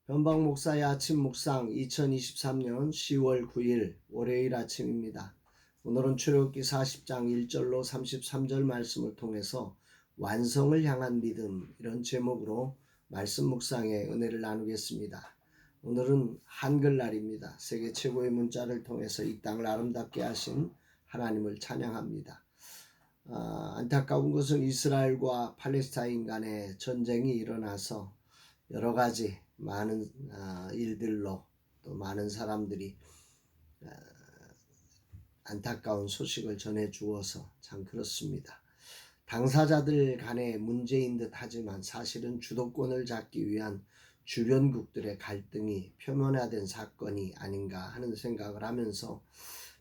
변방 목사의 아침 묵상 2023년 10월 9일 월요일 아침입니다. 오늘은 출애굽기 40장 1절로 33절 말씀을 통해서 완성을 향한 믿음, 이런 제목으로 말씀 묵상의 은혜를 나누겠습니다. 오늘은 한글날입니다. 세계 최고의 문자를 통해서 이 땅을 아름답게 하신 하나님을 찬양합니다. 안타까운 것은 이스라엘과 팔레스타인 간의 전쟁이 일어나서 여러 가지 많은 일들로 또 많은 사람들이 안타까운 소식을 전해 주어서 참 그렇습니다. 당사자들 간의 문제인 듯 하지만 사실은 주도권을 잡기 위한 주변국들의 갈등이 표면화된 사건이 아닌가 하는 생각을 하면서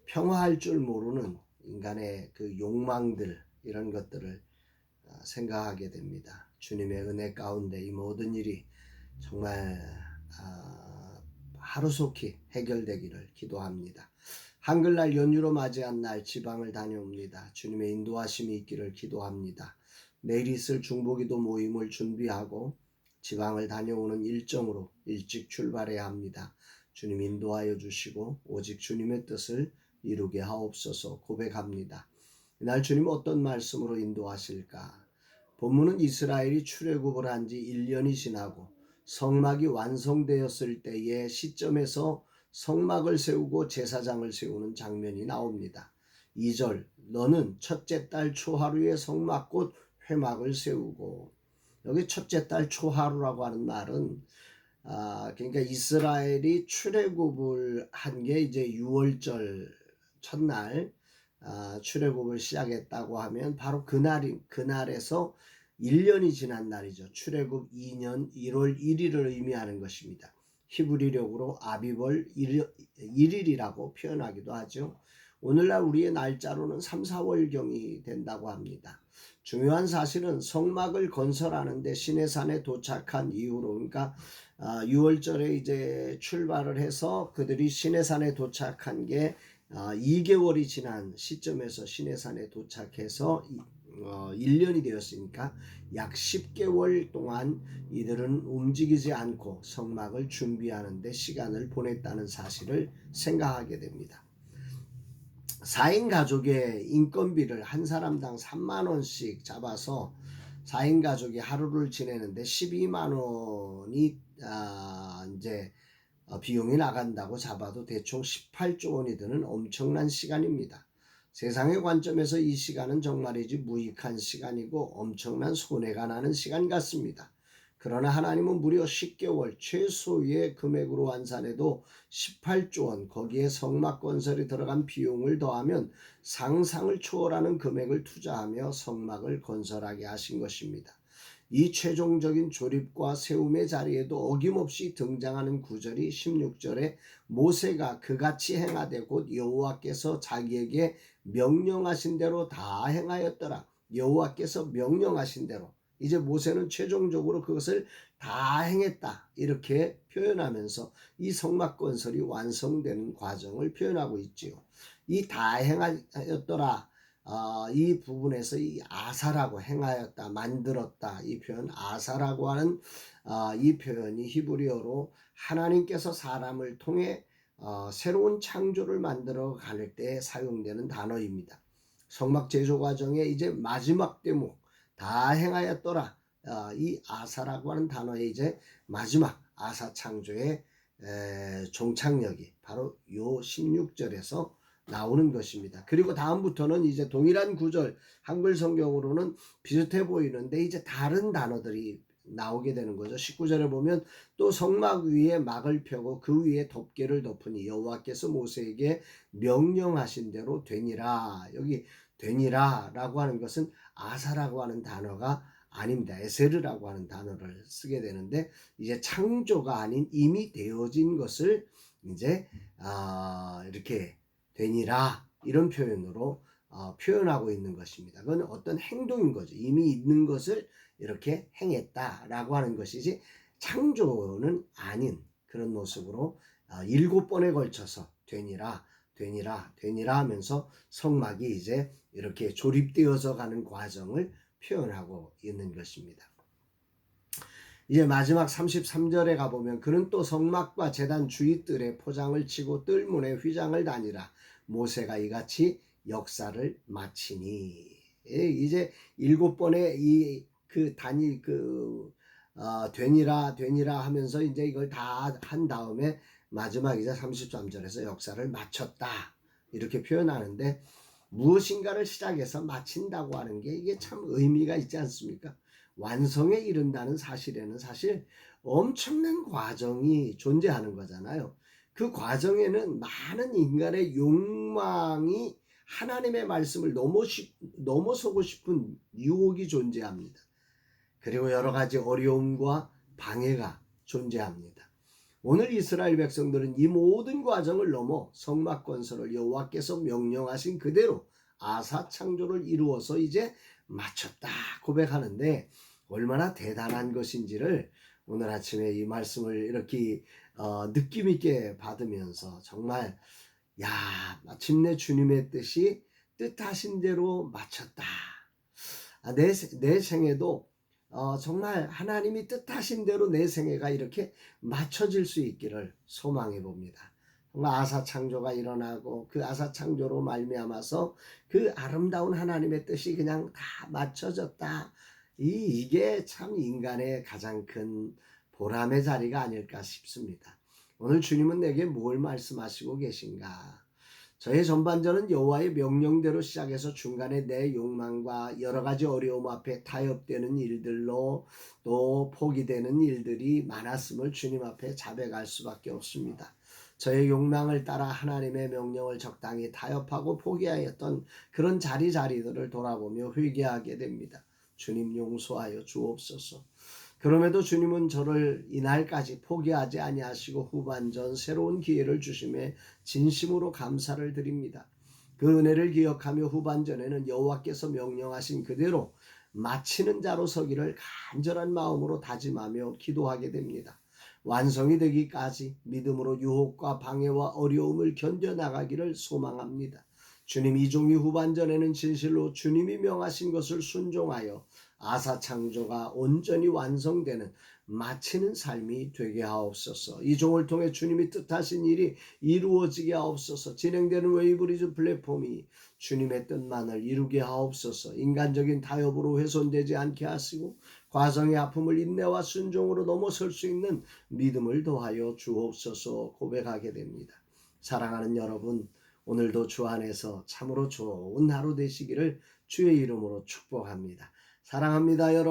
평화할 줄 모르는 인간의 그 욕망들, 이런 것들을 생각하게 됩니다. 주님의 은혜 가운데 이 모든 일이 정말 하루속히 해결되기를 기도합니다. 한글날 연휴로 맞이한 날 지방을 다녀옵니다. 주님의 인도하심이 있기를 기도합니다. 내일 있을 중보기도 모임을 준비하고 지방을 다녀오는 일정으로 일찍 출발해야 합니다. 주님 인도하여 주시고 오직 주님의 뜻을 이루게 하옵소서 고백합니다. 이날 주님 어떤 말씀으로 인도하실까? 본문은 이스라엘이 출애굽을 한 지 1년이 지나고 성막이 완성되었을 때의 시점에서 성막을 세우고 제사장을 세우는 장면이 나옵니다. 2절, 너는 첫째 달 초하루에 성막 곧 회막을 세우고, 여기 첫째 달 초하루라고 하는 말은 그러니까 이스라엘이 출애굽을 한 게 이제 6월절 첫날 출애굽을 시작했다고 하면 바로 그날에서 1년이 지난 날이죠. 출애굽 2년 1월 1일을 의미하는 것입니다. 히브리력으로 아비벌 1일이라고 표현하기도 하죠. 오늘날 우리의 날짜로는 3, 4월경이 된다고 합니다. 중요한 사실은 성막을 건설하는데 시내산에 도착한 이후로, 그러니까 6월절에 이제 출발을 해서 그들이 시내산에 도착한 게 2개월이 지난 시점에서 시내산에 도착해서 1년이 되었으니까 약 10개월 동안 이들은 움직이지 않고 성막을 준비하는 데 시간을 보냈다는 사실을 생각하게 됩니다. 4인 가족의 인건비를 한 사람당 3만 원씩 잡아서 4인 가족이 하루를 지내는데 12만 원이 이제 비용이 나간다고 잡아도 대충 18조 원이 드는 엄청난 시간입니다. 세상의 관점에서 이 시간은 정말이지 무익한 시간이고 엄청난 손해가 나는 시간 같습니다. 그러나 하나님은 무려 10개월 최소의 금액으로 환산해도 18조 원, 거기에 성막 건설에 들어간 비용을 더하면 상상을 초월하는 금액을 투자하며 성막을 건설하게 하신 것입니다. 이 최종적인 조립과 세움의 자리에도 어김없이 등장하는 구절이 16절에 모세가 그같이 행하되 곧 여호와께서 자기에게 명령하신 대로 다 행하였더라. 여호와께서 명령하신 대로, 이제 모세는 최종적으로 그것을 다 행했다, 이렇게 표현하면서 이 성막 건설이 완성되는 과정을 표현하고 있지요. 이 다 행하였더라, 이 부분에서 이 아사라고, 행하였다, 만들었다, 이 표현 아사라고 하는 이 표현이 히브리어로 하나님께서 사람을 통해 새로운 창조를 만들어 갈 때 사용되는 단어입니다. 성막 제조 과정의 이제 마지막 대목, 다 행하였더라, 이 아사라고 하는 단어의 이제 마지막 아사 창조의 종착역이 바로 요 16절에서 나오는 것입니다. 그리고 다음부터는 이제 동일한 구절, 한글 성경으로는 비슷해 보이는데 이제 다른 단어들이 나오게 되는 거죠. 19절에 보면 또 성막 위에 막을 펴고 그 위에 덮개를 덮으니 여호와께서 모세에게 명령하신 대로 되니라. 여기 되니라 라고 하는 것은 아사라고 하는 단어가 아닙니다. 에세르라고 하는 단어를 쓰게 되는데, 이제 창조가 아닌 이미 되어진 것을 이제 이렇게 되니라, 이런 표현으로 표현하고 있는 것입니다. 그건 어떤 행동인 거죠. 이미 있는 것을 이렇게 행했다라고 하는 것이지 창조는 아닌 그런 모습으로 7번에 걸쳐서 되니라 하면서 성막이 이제 이렇게 조립되어서 가는 과정을 표현하고 있는 것입니다. 이제 마지막 33절에 가보면 그는 또 성막과 제단 주위 뜰에 포장을 치고 뜰문에 휘장을 다니라. 모세가 이같이 역사를 마치니. 예, 이제 7번의 이 그 단위 되니라 하면서 이제 이걸 다 한 다음에 마지막 이제 33절에서 역사를 마쳤다 이렇게 표현하는데, 무엇인가를 시작해서 마친다고 하는 게 이게 참 의미가 있지 않습니까? 완성에 이른다는 사실에는 사실 엄청난 과정이 존재하는 거잖아요. 그 과정에는 많은 인간의 욕망이 하나님의 말씀을 넘어서고 싶은 유혹이 존재합니다. 그리고 여러 가지 어려움과 방해가 존재합니다. 오늘 이스라엘 백성들은 이 모든 과정을 넘어 성막 건설을 여호와께서 명령하신 그대로 아사 창조를 이루어서 이제 마쳤다 고백하는데, 얼마나 대단한 것인지를 오늘 아침에 이 말씀을 이렇게 느낌 있게 받으면서 정말, 야, 마침내 주님의 뜻이 뜻하신 대로 마쳤다. 내 생애도 정말 하나님이 뜻하신 대로 내 생애가 이렇게 맞춰질 수 있기를 소망해 봅니다. 정말 아사 창조가 일어나고 그 아사 창조로 말미암아서 그 아름다운 하나님의 뜻이 그냥 다 맞춰졌다. 이게 참 인간의 가장 큰 보람의 자리가 아닐까 싶습니다. 오늘 주님은 내게 뭘 말씀하시고 계신가? 저의 전반전은 여호와의 명령대로 시작해서 중간에 내 욕망과 여러 가지 어려움 앞에 타협되는 일들로 또 포기되는 일들이 많았음을 주님 앞에 자백할 수밖에 없습니다. 저의 욕망을 따라 하나님의 명령을 적당히 타협하고 포기하였던 그런 자리들을 돌아보며 회개하게 됩니다. 주님 용서하여 주옵소서. 그럼에도 주님은 저를 이날까지 포기하지 아니하시고 후반전 새로운 기회를 주심에 진심으로 감사를 드립니다. 그 은혜를 기억하며 후반전에는 여호와께서 명령하신 그대로 마치는 자로 서기를 간절한 마음으로 다짐하며 기도하게 됩니다. 완성이 되기까지 믿음으로 유혹과 방해와 어려움을 견뎌나가기를 소망합니다. 주님, 이 종이 후반전에는 진실로 주님이 명하신 것을 순종하여 아사 창조가 온전히 완성되는 마치는 삶이 되게 하옵소서. 이 종을 통해 주님이 뜻하신 일이 이루어지게 하옵소서. 진행되는 웨이브리즈 플랫폼이 주님의 뜻만을 이루게 하옵소서. 인간적인 타협으로 훼손되지 않게 하시고 과정의 아픔을 인내와 순종으로 넘어설 수 있는 믿음을 더하여 주옵소서 고백하게 됩니다. 사랑하는 여러분, 오늘도 주 안에서 참으로 좋은 하루 되시기를 주의 이름으로 축복합니다. 사랑합니다, 여러분.